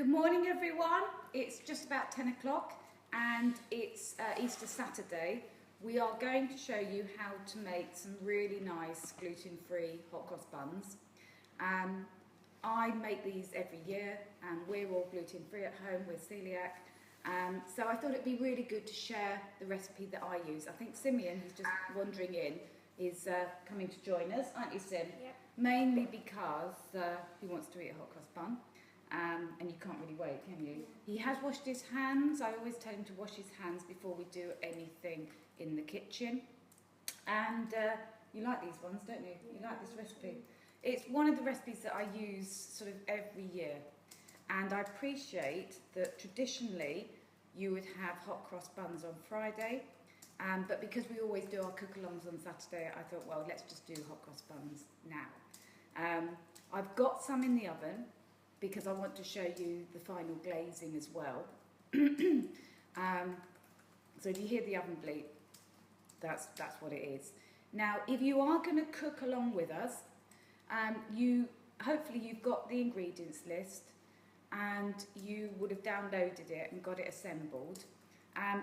Good morning everyone, it's just about 10 o'clock and it's Easter Saturday. We are going to show you how to make some really nice gluten-free hot cross buns. I make these every year and we're all gluten-free at home, we're celiac. So I thought it'd be really good to share the recipe that I use. I think Simeon, who's just wandering in, is coming to join us, aren't you, Sim? Yep. Mainly because he wants to eat a hot cross bun. And you can't really wait, can you? He has washed his hands. I always tell him to wash his hands before we do anything in the kitchen. And you like these ones, don't you? You like this recipe? It's one of the recipes that I use sort of every year. And I appreciate that traditionally you would have hot cross buns on Friday. But because we always do our cook-alongs on Saturday, I thought, well, let's just do hot cross buns now. I've got some in the oven, because I want to show you the final glazing as well. So if you hear the oven bleep, that's what it is. Now, if you are going to cook along with us, hopefully you've got the ingredients list and you would have downloaded it and got it assembled.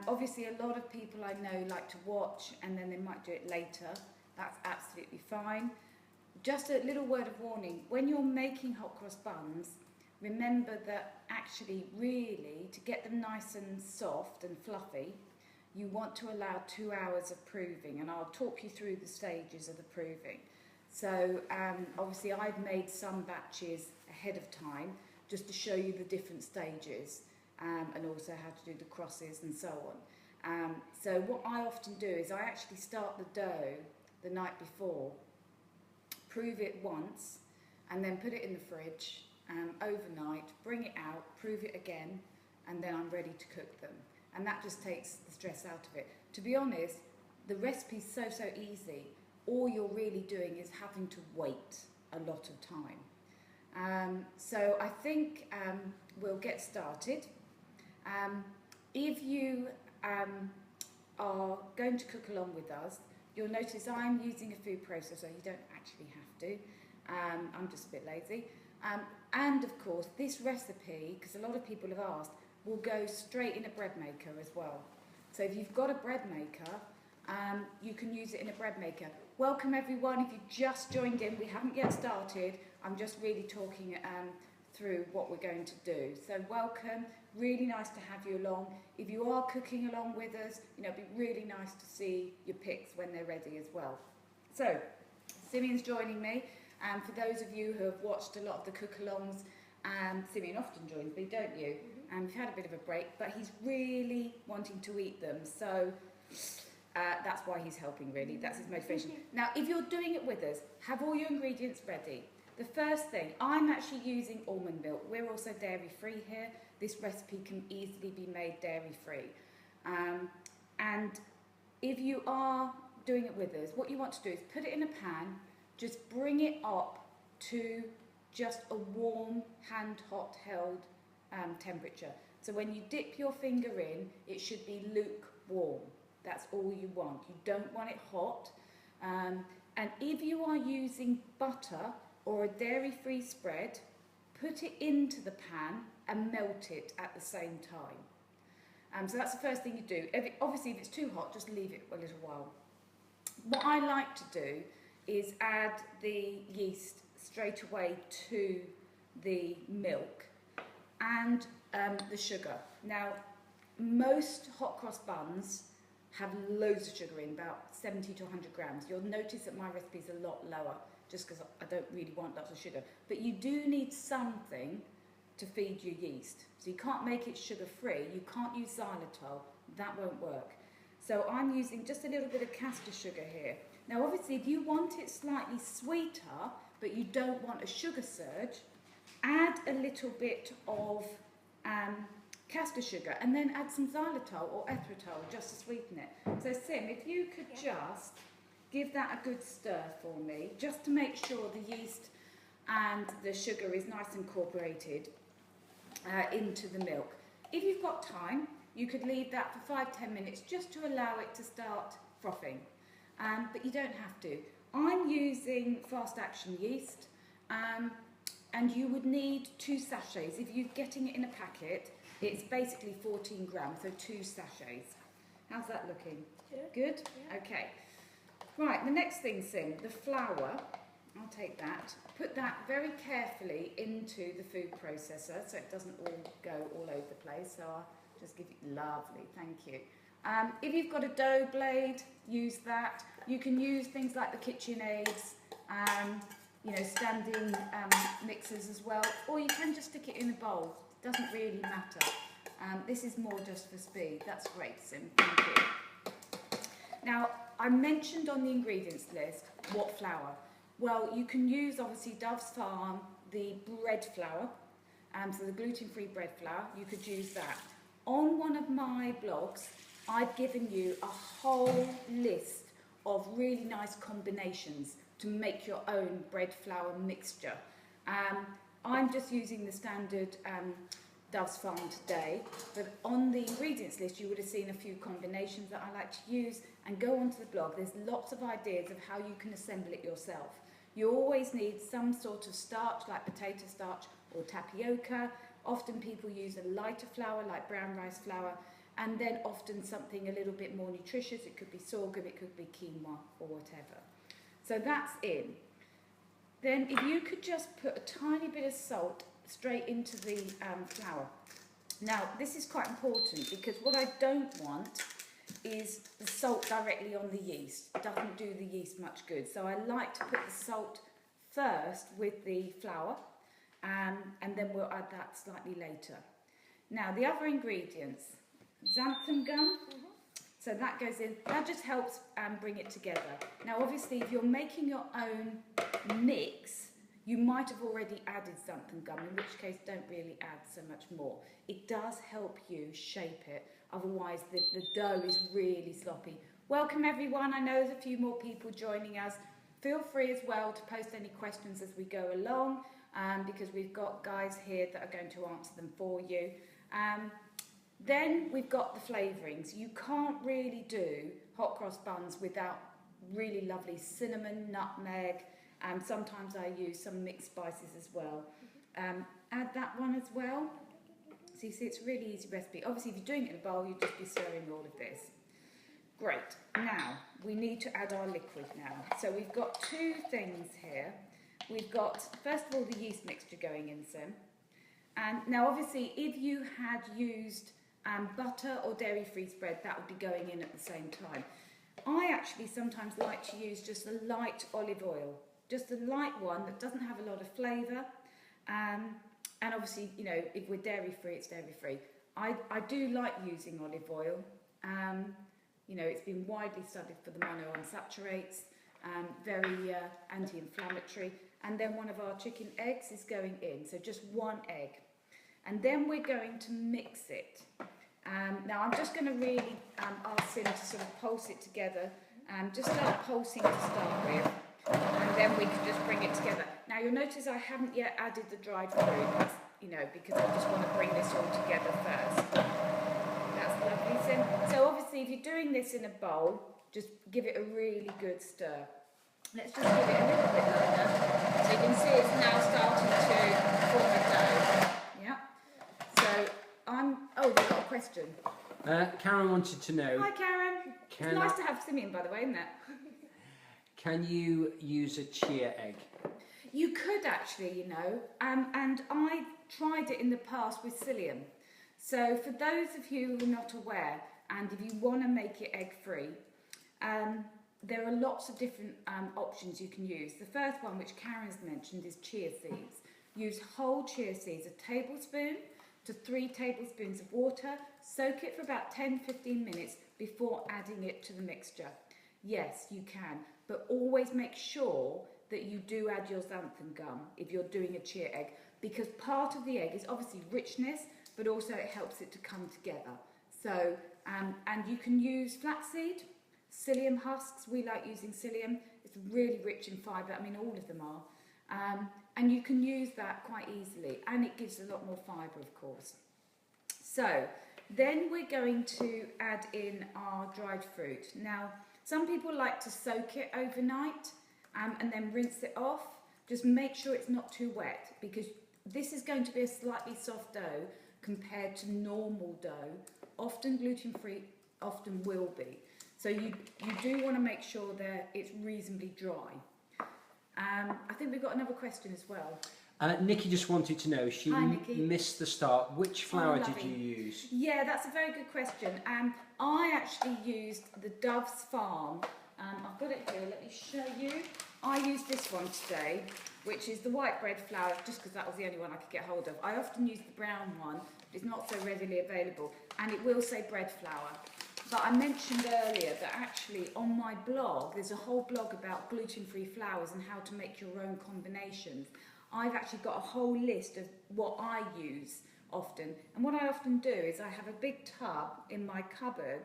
Obviously, a lot of people I know like to watch and then they might do it later. That's absolutely fine. Just a little word of warning, when you're making hot cross buns, remember that actually, really, to get them nice and soft and fluffy, you want to allow 2 hours of proving, and I'll talk you through the stages of the proving. So obviously I've made some batches ahead of time just to show you the different stages and also how to do the crosses and so on. So what I often do is I actually start the dough the night before, prove it once, and then put it in the fridge overnight, bring it out, prove it again, and then I'm ready to cook them. And that just takes the stress out of it. To be honest, the recipe's so easy. All you're really doing is having to wait a lot of time. So I think we'll get started. If you are going to cook along with us, you'll notice I'm using a food processor. You don't actually have to. I'm just a bit lazy. And of course, this recipe, because a lot of people have asked, will go straight in a bread maker as well. So if you've got a bread maker, you can use it in a bread maker. Welcome everyone. If you've just joined in, we haven't yet started. I'm just really talking through what we're going to do. So welcome. Really nice to have you along. If you are cooking along with us, it'd be really nice to see your picks when they're ready as well. So Simeon's joining me. For those of you who have watched a lot of the cook-alongs, Simeon often joins me, don't you? We've had a bit of a break, but he's really wanting to eat them, so that's why he's helping, really. That's his motivation. Now, if you're doing it with us, have all your ingredients ready. The first thing, I'm actually using almond milk. We're also dairy-free here. This recipe can easily be made dairy-free. And if you are doing it with us, what you want to do is put it in a pan. Just bring it up to just a warm, hand-hot held temperature. So when you dip your finger in, it should be lukewarm. That's all you want. You don't want it hot. And if you are using butter or a dairy-free spread, put it into the pan and melt it at the same time. So that's the first thing you do. Obviously, if it's too hot, just leave it a little while. What I like to do is add the yeast straight away to the milk and the sugar. Now, most hot cross buns have loads of sugar in, about 70 to 100 grams. You'll notice that my recipe is a lot lower, just because I don't really want lots of sugar. But you do need something to feed your yeast. So you can't make it sugar-free. You can't use xylitol. That won't work. So I'm using just a little bit of castor sugar here. Now, obviously, if you want it slightly sweeter, but you don't want a sugar surge, add a little bit of castor sugar and then add some xylitol or erythritol just to sweeten it. So, Sim, if you could just give that a good stir for me, just to make sure the yeast and the sugar is nice and incorporated into the milk. If you've got time, you could leave that for 5–10 minutes just to allow it to start frothing. But you don't have to. I'm using fast action yeast. and you would need 2 sachets. If you're getting it in a packet, it's basically 14 grams, so 2 sachets. How's that looking? Good? Yeah. Okay. Right, the next thing, Sim, the flour. I'll take that. Put that very carefully into the food processor so it doesn't all go all over the place. So I'll just give you, lovely, thank you. If you've got a dough blade, use that. You can use things like the KitchenAids, you know, standing mixers as well, or you can just stick it in a bowl. It doesn't really matter. This is more just for speed. That's great, Sim, thank you. Now, I mentioned on the ingredients list what flour. Well, you can use, obviously, Dove's Farm, the bread flour, so the gluten-free bread flour, you could use that. On one of my blogs, I've given you a whole list of really nice combinations to make your own bread flour mixture. I'm just using the standard Dove's Farm today, but on the ingredients list you would have seen a few combinations that I like to use, and go onto the blog. There's lots of ideas of how you can assemble it yourself. You always need some sort of starch like potato starch or tapioca. Often people use a lighter flour like brown rice flour, and then often something a little bit more nutritious. It could be sorghum, it could be quinoa or whatever. So that's in. Then if you could just put a tiny bit of salt straight into the flour. Now this is quite important because what I don't want is the salt directly on the yeast. It doesn't do the yeast much good. So I like to put the salt first with the flour, and then we'll add that slightly later. Now the other ingredients, xanthan gum. So that goes in, that just helps bring it together. Now obviously if you're making your own mix, you might have already added xanthan gum, in which case don't really add so much more. It does help you shape it, otherwise the dough is really sloppy. Welcome everyone, I know there's a few more people joining us. Feel free as well to post any questions as we go along, because we've got guys here that are going to answer them for you. Then we've got the flavourings. You can't really do hot cross buns without really lovely cinnamon, nutmeg, and sometimes I use some mixed spices as well. Add that one as well. So you see it's a really easy recipe. Obviously if you're doing it in a bowl, you'd just be stirring all of this. Great. Now we need to add our liquid now. So we've got 2 things here. We've got, first of all, the yeast mixture going in, Sim. And now obviously if you had used butter or dairy-free spread, that would be going in at the same time. I actually sometimes like to use just a light olive oil, just a light one that doesn't have a lot of flavour, and obviously, you know, if we're dairy-free, it's dairy-free. I do like using olive oil. You know, it's been widely studied for the monounsaturates, very anti-inflammatory. And then one of our chicken eggs is going in, so just 1 egg. And then we're going to mix it. Now I'm just going to really ask him to sort of pulse it together. Just start pulsing to start with, and then we can just bring it together. Now you'll notice I haven't yet added the dried fruit, that's, you know, because I just want to bring this all together first. That's lovely, Sim. So obviously if you're doing this in a bowl, just give it a really good stir. Let's just give it a little bit longer. So you can see it's now starting to form a dough. Yeah. So oh, they've got a question. Karen wanted to know. Hi, Karen. It's nice to have Simeon, by the way, isn't it? Can you use a chia egg? You could actually, you know, and I tried it in the past with psyllium. So for those of you who are not aware, and if you want to make it egg-free, there are lots of different options you can use. The first one, which Karen's mentioned, is chia seeds. Use whole chia seeds, a tablespoon to 3 tablespoons of water. Soak it for about 10-15 minutes before adding it to the mixture. Yes, you can, but always make sure that you do add your xanthan gum if you're doing a chia egg, because part of the egg is obviously richness, but also it helps it to come together. So, and you can use flaxseed, psyllium husks. We like using psyllium. It's really rich in fibre. I mean, all of them are. And you can use that quite easily, and it gives a lot more fibre, of course. So then we're going to add in our dried fruit. Now, some people like to soak it overnight and then rinse it off. Just make sure it's not too wet, because this is going to be a slightly soft dough compared to normal dough. Often gluten-free, often will be. So you do want to make sure that it's reasonably dry. I think we've got another question as well. Nikki just wanted to know, she Hi, Nikki. missed the start. Which flour did you use? Yeah, that's a very good question. I actually used the Dove's Farm. I've got it here, let me show you. I used this one today, which is the white bread flour, just because that was the only one I could get hold of. I often use the brown one, but it's not so readily available, and it will say bread flour. But I mentioned earlier that actually on my blog, there's a whole blog about gluten-free flours and how to make your own combinations. I've actually got a whole list of what I use often. And what I often do is I have a big tub in my cupboard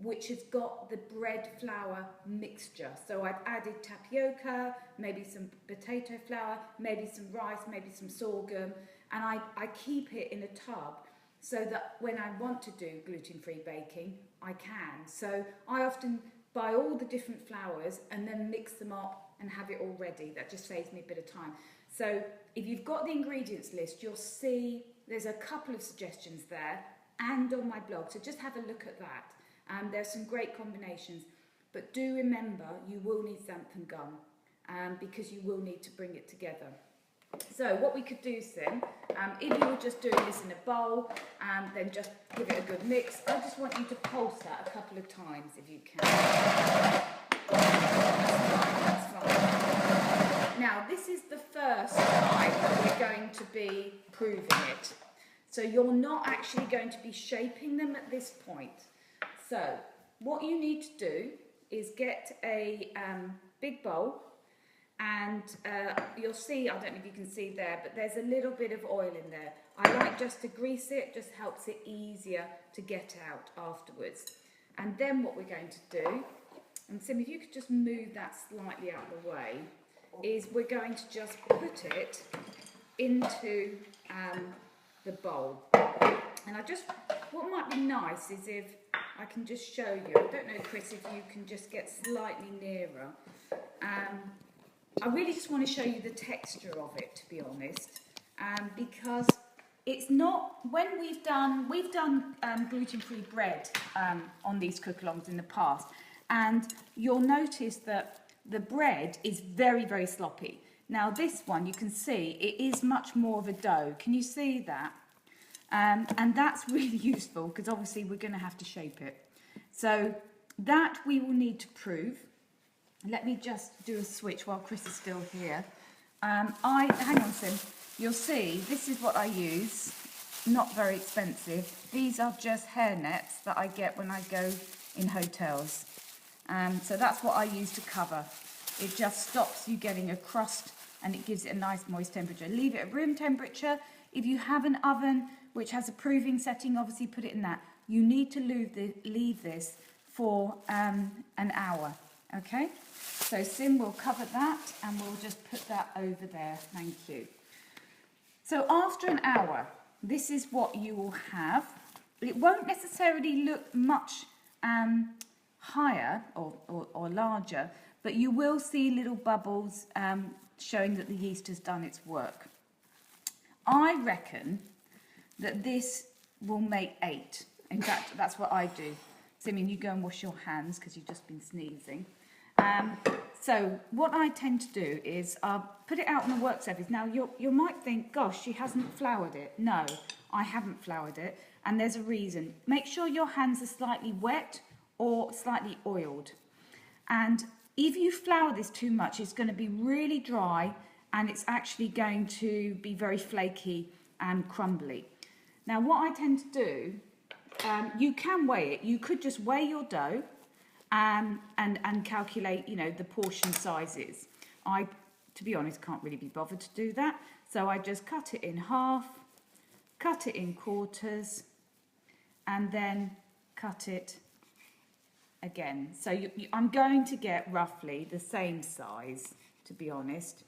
which has got the bread flour mixture. So I've added tapioca, maybe some potato flour, maybe some rice, maybe some sorghum, and I keep it in a tub so that when I want to do gluten-free baking, I can. So I often buy all the different flours and then mix them up and have it all ready. That just saves me a bit of time. So if you've got the ingredients list, you'll see there's a couple of suggestions there and on my blog, so just have a look at that. There's some great combinations, but do remember you will need xanthan gum because you will need to bring it together. So what we could do, Sim, if you were just doing this in a bowl, then just give it a good mix. I just want you to pulse that a couple of times if you can. That's fine. Now this is the first time that we're going to be proving it. So you're not actually going to be shaping them at this point. So what you need to do is get a big bowl, and you'll see, I don't know if you can see there, but there's a little bit of oil in there. I like just to grease it, just helps it easier to get out afterwards. And then what we're going to do, and Sim, if you could just move that slightly out of the way, is we're going to just put it into the bowl. And what might be nice is if I can just show you, I don't know, Chris, if you can just get slightly nearer. I really just want to show you the texture of it, to be honest, because it's not, when we've done gluten-free bread on these cook-alongs in the past, and you'll notice that the bread is very, very sloppy. Now this one, you can see, it is much more of a dough. Can you see that? And that's really useful because obviously we're going to have to shape it. So that we will need to prove. Let me just do a switch while Chris is still here. Hang on, Sim. You'll see this is what I use. Not very expensive. These are just hair nets that I get when I go in hotels. So that's what I use to cover. It just stops you getting a crust and it gives it a nice moist temperature. Leave it at room temperature. If you have an oven which has a proving setting, obviously put it in that. You need to leave this for an hour, okay? So Sim will cover that and we'll just put that over there, thank you. So after an hour, this is what you will have. It won't necessarily look much higher or larger, but you will see little bubbles showing that the yeast has done its work. I reckon that this will make 8. In fact, that's what I do. Simeon, you go and wash your hands because you've just been sneezing. So what I tend to do is I'll put it out on the work surface. Now, you might think, gosh, she hasn't floured it. No, I haven't floured it, and there's a reason. Make sure your hands are slightly wet or slightly oiled. And if you flour this too much, it's going to be really dry, and it's actually going to be very flaky and crumbly. Now, what I tend to do, you can weigh it. You could just weigh your dough and calculate, you know, the portion sizes. I, to be honest, can't really be bothered to do that. So I just cut it in half, cut it in quarters, and then cut it again. So I'm going to get roughly the same size, to be honest.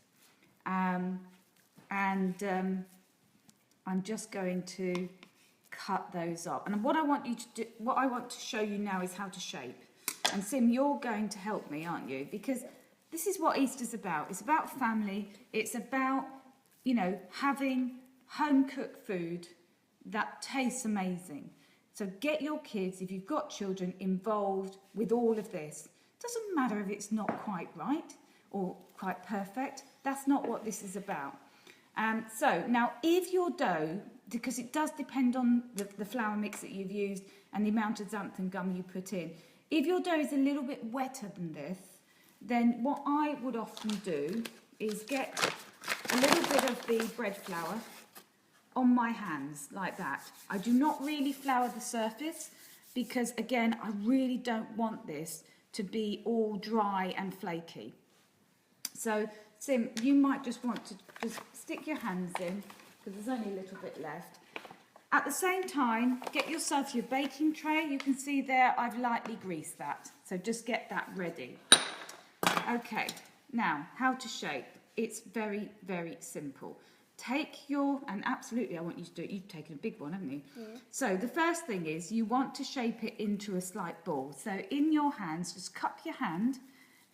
I'm just going to cut those up. And what I want you to do, what I want to show you now is how to shape. And Sim, you're going to help me, aren't you? Because this is what Easter's about. It's about family. It's about, you know, having home-cooked food that tastes amazing. So get your kids, if you've got children, involved with all of this. Doesn't matter if it's not quite right or quite perfect. That's not what this is about. So now if your dough, because it does depend on the flour mix that you've used and the amount of xanthan gum you put in. If your dough is a little bit wetter than this, then what I would often do is get a little bit of the bread flour on my hands like that. I do not really flour the surface because, again, I really don't want this to be all dry and flaky. So, Sim, you might just want to just stick your hands in because there's only a little bit left. At the same time, get yourself your baking tray. You can see there I've lightly greased that. So just get that ready. Okay, now how to shape. It's very, very simple. Take your, and absolutely I want you to do it, you've taken a big one, haven't you? Yeah. So the first thing is you want to shape it into a slight ball. So in your hands, just cup your hand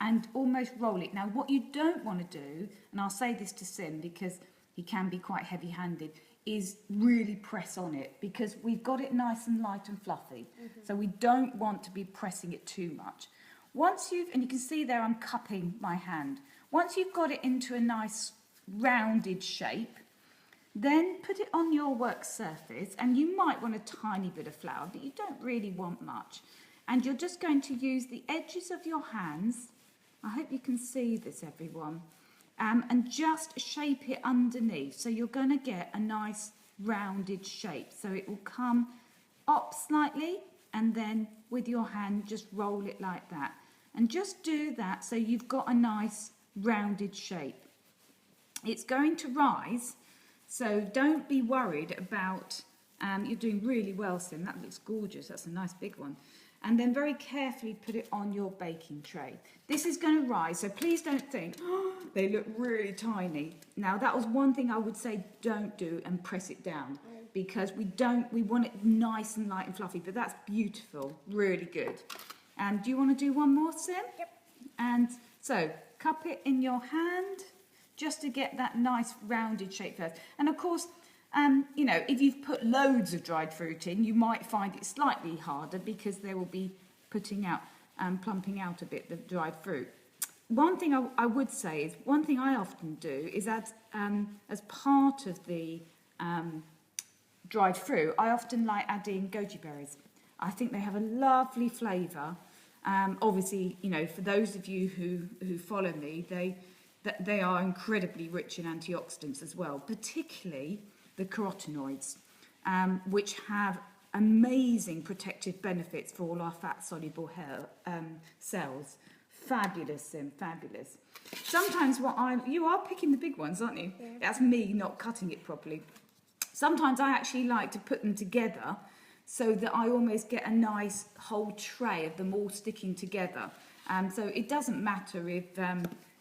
and almost roll it. Now what you don't want to do, and I'll say this to Sim because he can be quite heavy-handed, is really press on it because we've got it nice and light and fluffy. So we don't want to be pressing it too much. Once you've, and you can see there I'm cupping my hand. Once you've got it into a nice rounded shape, then put it on your work surface, and you might want a tiny bit of flour, but you don't really want much. And you're just going to use the edges of your hands, I hope you can see this everyone, and just shape it underneath. So you're going to get a nice rounded shape. So it will come up slightly, and then with your hand just roll it like that. And just do that so you've got a nice rounded shape. It's going to rise, so don't be worried about, you're doing really well, Sim, that looks gorgeous, that's a nice big one. And then very carefully put it on your baking tray. This is going to rise, so please don't think, oh, they look really tiny. Now that was one thing I would say don't do, and press it down, because we want it nice and light and fluffy, but that's beautiful, really good. And do you want to do one more, Sim? Yep. And so, cup it in your hand, just to get that nice rounded shape first. And of course, you know, if you've put loads of dried fruit in, you might find it slightly harder because they will be putting out, plumping out a bit, the dried fruit. One thing I would say is, one thing I often do is add, as part of the dried fruit, I often like adding goji berries. I think they have a lovely flavour. Obviously, you know, for those of you who follow me, they are incredibly rich in antioxidants as well, particularly the carotenoids, which have amazing protective benefits for all our fat-soluble cells. Fabulous, Sim, fabulous. Sometimes you are picking the big ones, aren't you? Yeah. That's me not cutting it properly. Sometimes I actually like to put them together so that I almost get a nice whole tray of them all sticking together. So it doesn't matter if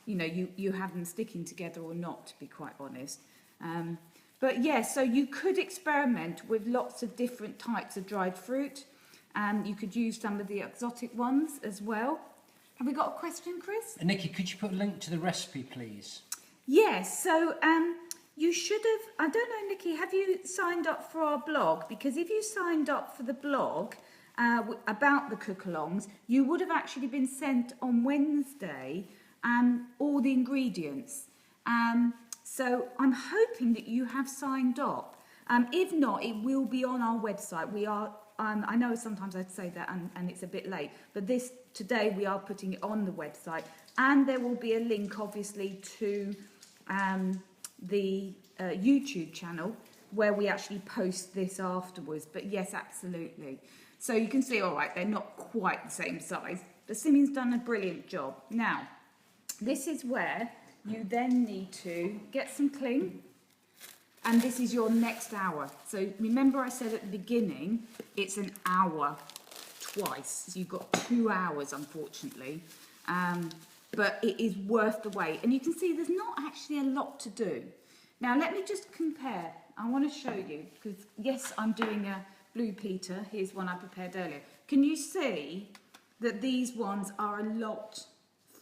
you know, you have them sticking together or not, to be quite honest. But yeah, so you could experiment with lots of different types of dried fruit. You could use some of the exotic ones as well. Have we got a question, Chris? Nikki, could you put a link to the recipe, please? Yes, so you should have, I don't know, Nikki, have you signed up for our blog? Because if you signed up for the blog about the cook-alongs, you would have actually been sent on Wednesday all the ingredients. So I'm hoping that you have signed up. If not, it will be on our website. We are, I know sometimes I say that and it's a bit late, but today we are putting it on the website, and there will be a link obviously to the YouTube channel where we actually post this afterwards. But yes, absolutely. So you can see, all right, they're not quite the same size, but Simeon's done a brilliant job. Now, this is where you then need to get some cling, and this is your next hour. So remember I said at the beginning, it's an hour twice. So you've got 2 hours, unfortunately, but it is worth the wait. And you can see there's not actually a lot to do. Now let me just compare. I want to show you, because yes, I'm doing a blue Peter. Here's one I prepared earlier. Can you see that these ones are a lot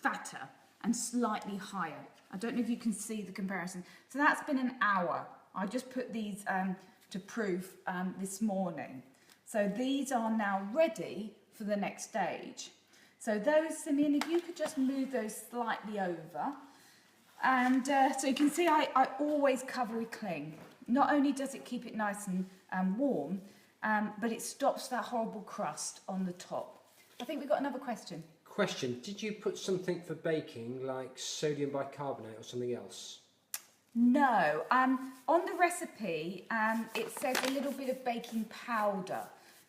fatter? and slightly higher. I don't know if you can see the comparison. So that's been an hour. I just put these to proof this morning. So these are now ready for the next stage. So those, Simeon, if you could just move those slightly over. And so you can see I always cover with cling. Not only does it keep it nice and warm, but it stops that horrible crust on the top. I think we've got another question. Question, did you put something for baking, like sodium bicarbonate or something else? No. On the recipe, it says a little bit of baking powder.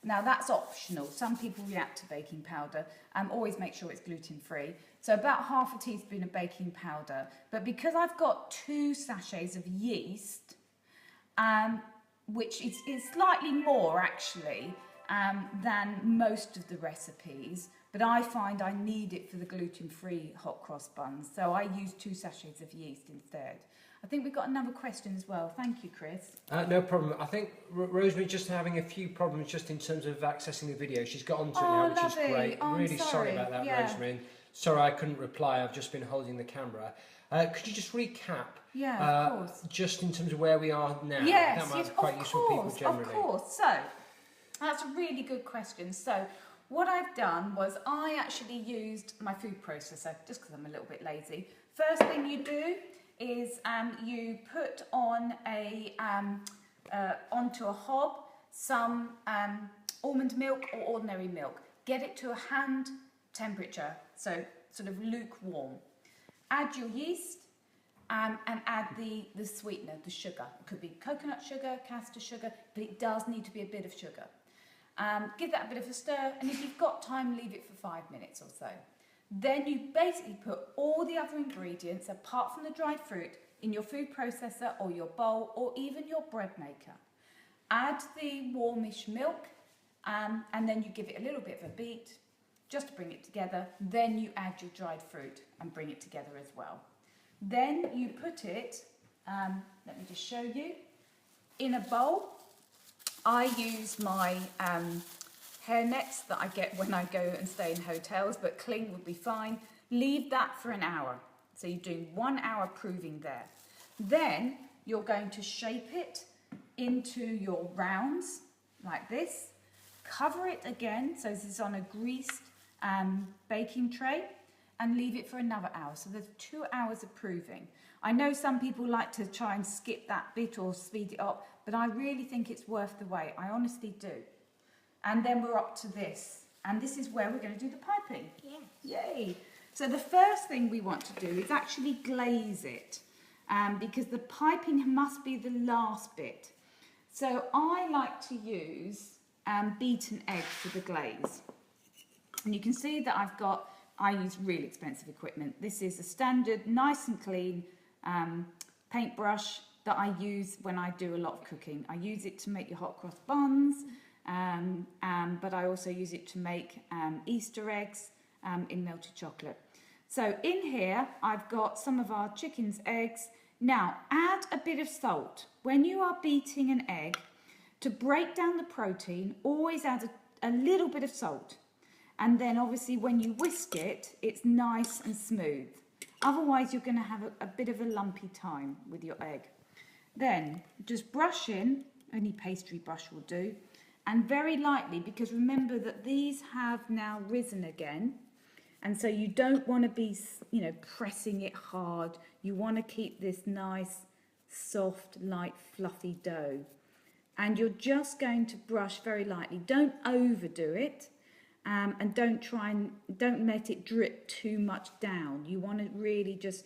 Now that's optional. Some people react to baking powder. Always make sure it's gluten-free. So about half a teaspoon of baking powder. But because I've got 2 sachets of yeast, which is slightly more actually than most of the recipes, but I find I need it for the gluten-free hot cross buns, so I use 2 sachets of yeast instead. I think we've got another question as well. Thank you, Chris. No problem. I think Rosemary's just having a few problems just in terms of accessing the video. She's got onto it now, which is great. Oh, really sorry about that, yeah. Rosemary. Sorry I couldn't reply. I've just been holding the camera. Could you just recap? Yeah, of course. Just in terms of where we are now. Yes, that might yes, be quite useful for people generally. Of course. So that's a really good question. So what I've done was I actually used my food processor just because I'm a little bit lazy. First thing you do is you put on onto a hob some almond milk or ordinary milk. Get it to a hand temperature, so sort of lukewarm. Add your yeast and add the sweetener, the sugar. It could be coconut sugar, castor sugar, but it does need to be a bit of sugar. Give that a bit of a stir, and if you've got time, leave it for 5 minutes or so. Then you basically put all the other ingredients, apart from the dried fruit, in your food processor or your bowl or even your bread maker. Add the warmish milk and then you give it a little bit of a beat just to bring it together. Then you add your dried fruit and bring it together as well. Then you put it, let me just show you, in a bowl. I use my hair nets that I get when I go and stay in hotels, but cling would be fine. Leave that for an hour. So you're doing 1 hour proving there. Then you're going to shape it into your rounds like this. Cover it again, so this is on a greased baking tray, and leave it for another hour. So there's 2 hours of proving. I know some people like to try and skip that bit or speed it up, but I really think it's worth the wait. I honestly do. And then we're up to this. And this is where we're going to do the piping. Yes. Yay. So the first thing we want to do is actually glaze it, because the piping must be the last bit. So I like to use beaten egg for the glaze. And you can see that I use really expensive equipment. This is a standard, nice and clean paintbrush that I use when I do a lot of cooking. I use it to make your hot cross buns, but I also use it to make Easter eggs in melted chocolate. So in here, I've got some of our chicken's eggs. Now, add a bit of salt. When you are beating an egg, to break down the protein, always add a little bit of salt. And then obviously when you whisk it, it's nice and smooth. Otherwise, you're going to have a bit of a lumpy time with your egg. Then just brush in, any pastry brush will do, and very lightly, because remember that these have now risen again. And so you don't want to be, pressing it hard. You want to keep this nice, soft, light, fluffy dough. And you're just going to brush very lightly. Don't overdo it, and don't let it drip too much down. You want to really just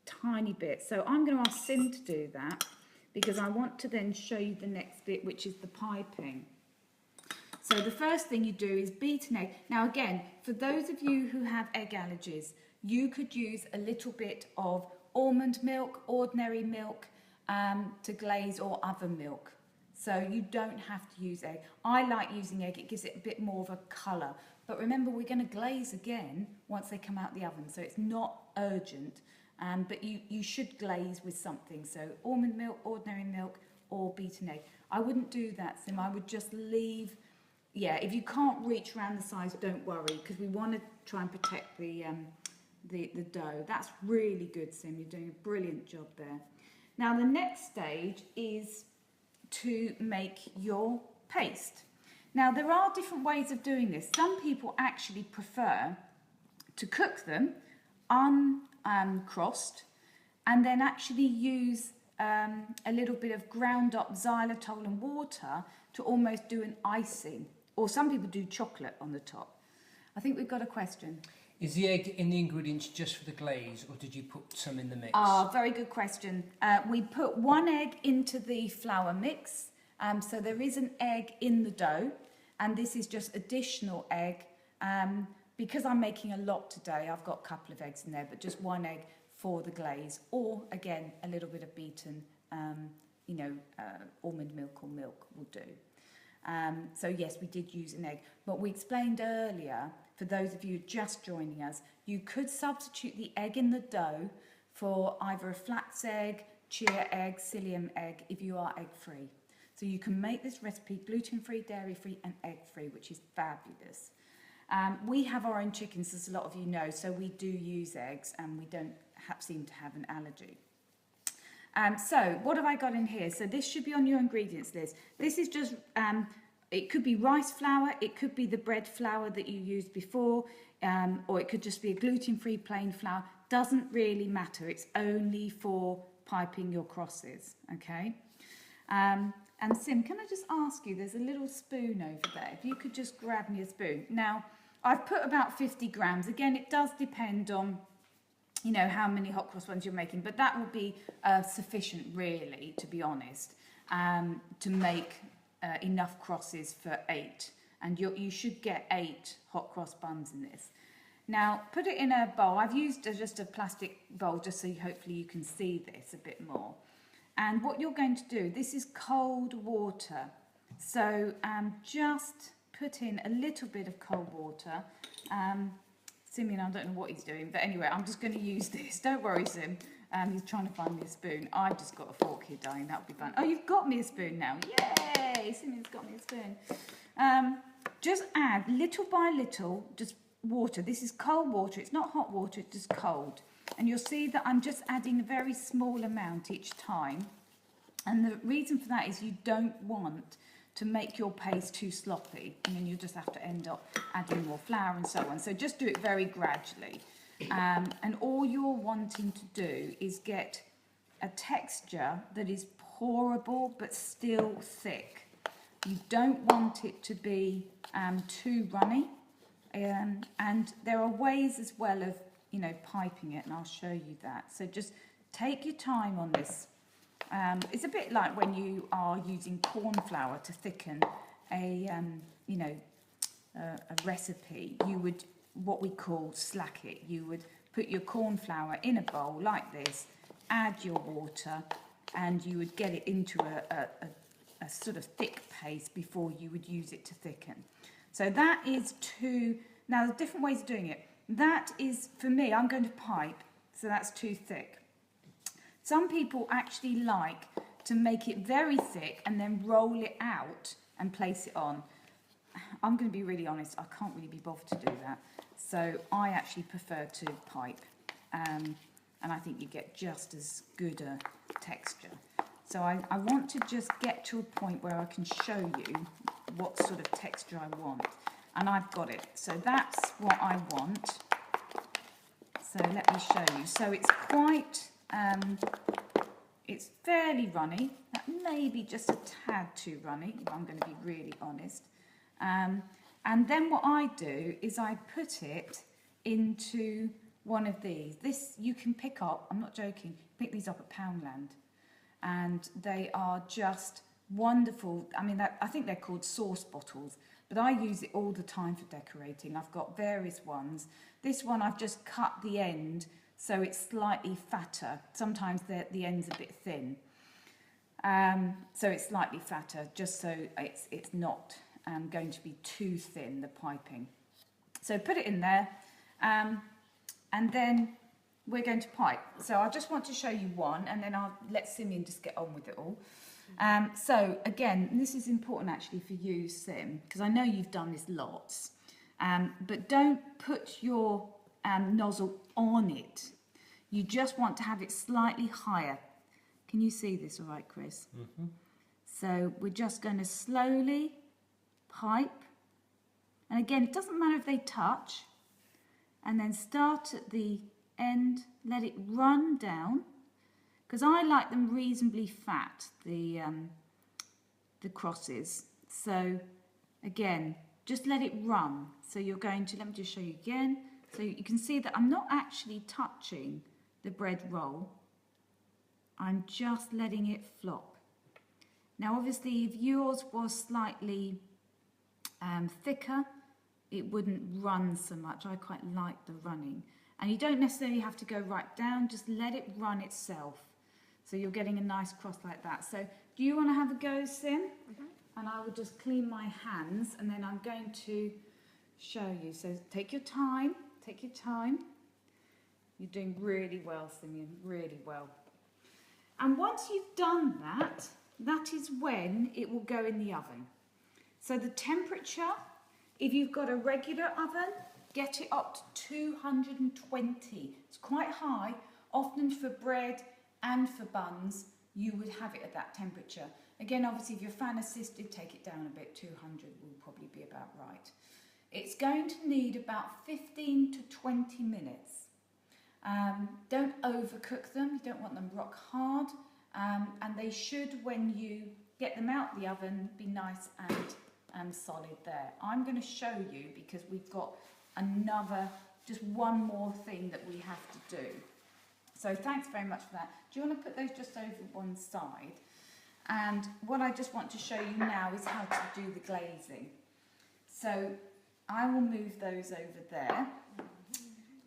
tiny bit. So I'm going to ask Sim to do that, because I want to then show you the next bit, which is the piping. So the first thing you do is beat an egg. Now again, for those of you who have egg allergies, you could use a little bit of almond milk, ordinary milk, to glaze, or other milk. So you don't have to use egg. I like using egg, it gives it a bit more of a colour. But remember, we're going to glaze again once they come out the oven, so it's not urgent. But you should glaze with something. So almond milk, ordinary milk, or beaten egg. I wouldn't do that, Sim. I would just leave. Yeah, if you can't reach around the sides, don't worry, because we want to try and protect the the dough. That's really good, Sim. You're doing a brilliant job there. Now the next stage is to make your paste. Now there are different ways of doing this. Some people actually prefer to cook them uncrossed and then actually use a little bit of ground up xylitol and water to almost do an icing. Or some people do chocolate on the top. I think we've got a question. Is the egg in the ingredients just for the glaze, or did you put some in the mix? Ah, very good question. We put 1 egg into the flour mix, so there is an egg in the dough, and this is just additional egg. Because I'm making a lot today, I've got a couple of eggs in there, but just 1 egg for the glaze, or again, a little bit of beaten, almond milk or milk will do. So yes, we did use an egg, but we explained earlier, for those of you just joining us, you could substitute the egg in the dough for either a flax egg, chia egg, psyllium egg, if you are egg-free. So you can make this recipe gluten-free, dairy-free and egg-free, which is fabulous. We have our own chickens, as a lot of you know, so we do use eggs and we don't seem to have an allergy. So what have I got in here? So this should be on your ingredients list. This is just, it could be rice flour, it could be the bread flour that you used before, or it could just be a gluten-free plain flour. Doesn't really matter, it's only for piping your crosses, okay? And Sim, can I just ask you, there's a little spoon over there. If you could just grab me a spoon. Now, I've put about 50 grams. Again, it does depend on, you know, how many hot cross buns you're making, but that will be sufficient, really, to be honest, to make enough crosses for 8. And you should get 8 hot cross buns in this. Now, put it in a bowl. I've used just a plastic bowl just so hopefully you can see this a bit more. And what you're going to do, this is cold water. So just put in a little bit of cold water. Simeon, I don't know what he's doing, but anyway, I'm just going to use this. Don't worry, Sim. He's trying to find me a spoon. I've just got a fork here, darling. That'll be fun. Oh, you've got me a spoon now. Yay! Simeon's got me a spoon. Just add little by little, just water. This is cold water. It's not hot water, it's just cold. And you'll see that I'm just adding a very small amount each time. And the reason for that is you don't want to make your paste too sloppy, and then you just have to end up adding more flour and so on. So just do it very gradually. And all you're wanting to do is get a texture that is pourable but still thick. You don't want it to be too runny. And there are ways as well of, you know, piping it, and I'll show you that. So just take your time on this. It's a bit like when you are using corn flour to thicken a recipe. You would, what we call slack it. You would put your corn flour in a bowl like this, add your water, and you would get it into a sort of thick paste before you would use it to thicken. So that is now there's different ways of doing it. That is, for me, I'm going to pipe, so that's too thick. Some people actually like to make it very thick and then roll it out and place it on. I'm going to be really honest, I can't really be bothered to do that. So I actually prefer to pipe, and I think you get just as good a texture. So I want to just get to a point where I can show you what sort of texture I want. And I've got it. So that's what I want. So let me show you. So it's quite, it's fairly runny. That may be just a tad too runny, if I'm going to be really honest. And then what I do is I put it into one of these. This you can pick up, I'm not joking, pick these up at Poundland. And they are just wonderful. I mean, I think they're called sauce bottles, but I use it all the time for decorating. I've got various ones. This one I've just cut the end so it's slightly fatter. Sometimes the end's a bit thin. So it's slightly fatter, just so it's not going to be too thin, the piping. So put it in there, and then we're going to pipe. So I just want to show you one, and then I'll let Simeon just get on with it all. So again, this is important actually for you, Sim, because I know you've done this lots, but don't put your nozzle on it. You just want to have it slightly higher. Can you see this all right, Chris? Mm-hmm. So we're just going to slowly pipe. And again, it doesn't matter if they touch. And then start at the end, let it run down. Because I like them reasonably fat, the crosses. So again, just let it run. So you're going to, let me just show you again. So you can see that I'm not actually touching the bread roll. I'm just letting it flop. Now obviously if yours was slightly thicker, it wouldn't run so much. I quite like the running. And you don't necessarily have to go right down, just let it run itself. So you're getting a nice cross like that. So do you want to have a go, Sim? Mm-hmm. And I will just clean my hands and then I'm going to show you. So take your time, take your time. You're doing really well, Simeon, really well. And once you've done that, that is when it will go in the oven. So the temperature, if you've got a regular oven, get it up to 220. It's quite high. Often for bread and for buns, you would have it at that temperature. Again, obviously, if you're fan assisted, take it down a bit. 200 will probably be about right. It's going to need about 15 to 20 minutes. Don't overcook them. You don't want them rock hard. And they should, when you get them out the oven, be nice and solid there. I'm going to show you because we've got just one more thing that we have to do. So thanks very much for that. Do you want to put those just over one side? And what I just want to show you now is how to do the glazing. So I will move those over there.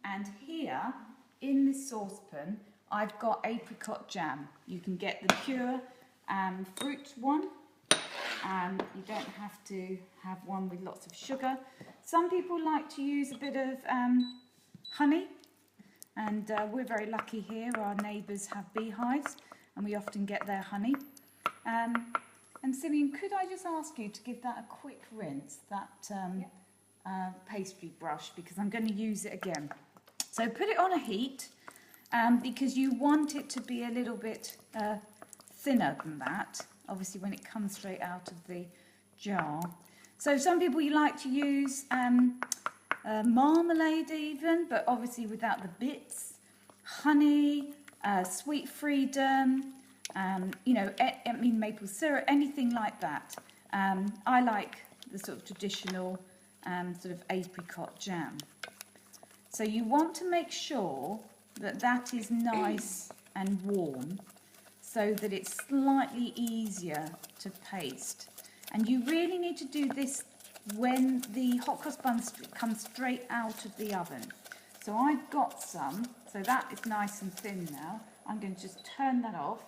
And here, in this saucepan, I've got apricot jam. You can get the pure fruit one. You don't have to have one with lots of sugar. Some people like to use a bit of honey. And we're very lucky here. Our neighbours have beehives and we often get their honey. And Simeon, could I just ask you to give that a quick rinse, that pastry brush, because I'm going to use it again. So put it on a heat because you want it to be a little bit thinner than that, obviously when it comes straight out of the jar. So some people you like to use marmalade even, but obviously without the bits, honey, sweet freedom, maple syrup, anything like that. I like the sort of traditional sort of apricot jam. So you want to make sure that that is nice and warm so that it's slightly easier to paste. And you really need to do this when the hot cross buns come straight out of the oven. So I've got some, so that is nice and thin now. I'm going to just turn that off.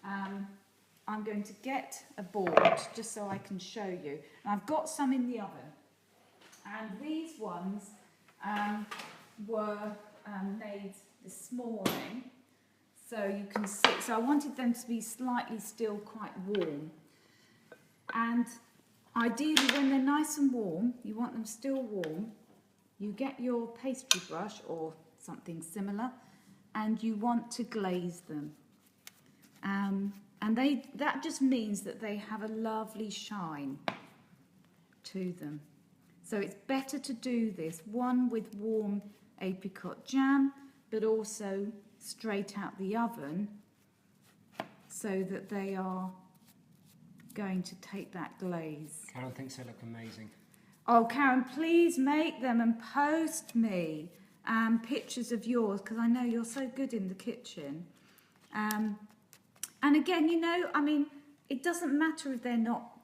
I'm going to get a board just so I can show you. And I've got some in the oven. And these ones were made this morning. So you can see, so I wanted them to be slightly still quite warm. And ideally, when they're nice and warm, you want them still warm, you get your pastry brush or something similar, and you want to glaze them. And that just means that they have a lovely shine to them. So it's better to do this, one with warm apricot jam, but also straight out the oven, so that they are going to take that glaze. Karen thinks they look amazing. Oh, Karen, please make them and post me pictures of yours, because I know you're so good in the kitchen. And again, it doesn't matter if they're not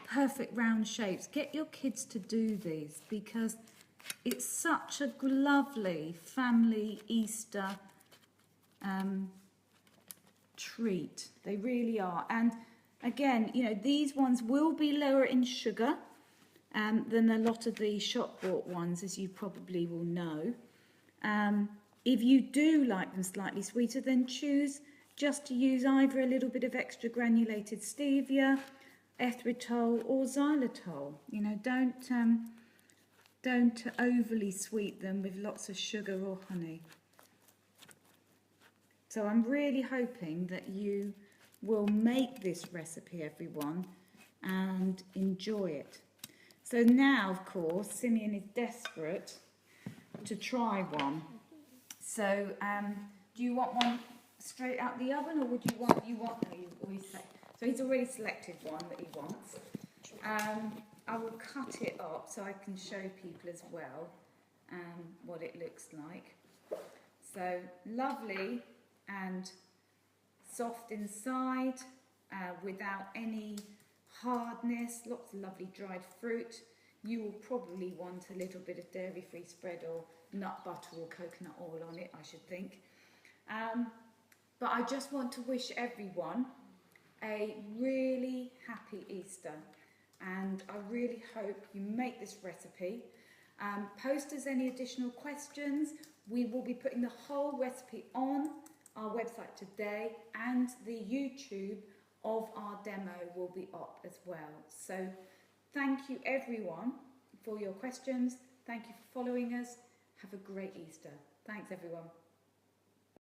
perfect round shapes. Get your kids to do these, because it's such a lovely family Easter treat. They really are. And again, these ones will be lower in sugar than a lot of the shop-bought ones, as you probably will know. If you do like them slightly sweeter, then choose just to use either a little bit of extra granulated stevia, erythritol or xylitol. don't overly sweeten them with lots of sugar or honey. So I'm really hoping that you will make this recipe, everyone, and enjoy it. So now, of course, Simeon is desperate to try one. So do you want one straight out the oven, or would you want, no, you always say. So he's already selected one that he wants. I will cut it up so I can show people as well what it looks like. So lovely and soft inside, without any hardness, lots of lovely dried fruit. You will probably want a little bit of dairy-free spread or nut butter or coconut oil on it, I should think. But I just want to wish everyone a really happy Easter, and I really hope you make this recipe. Post us any additional questions. We will be putting the whole recipe on our website today, and the YouTube of our demo will be up as well. So thank you everyone for your questions. Thank you for following us. Have a great Easter. Thanks everyone.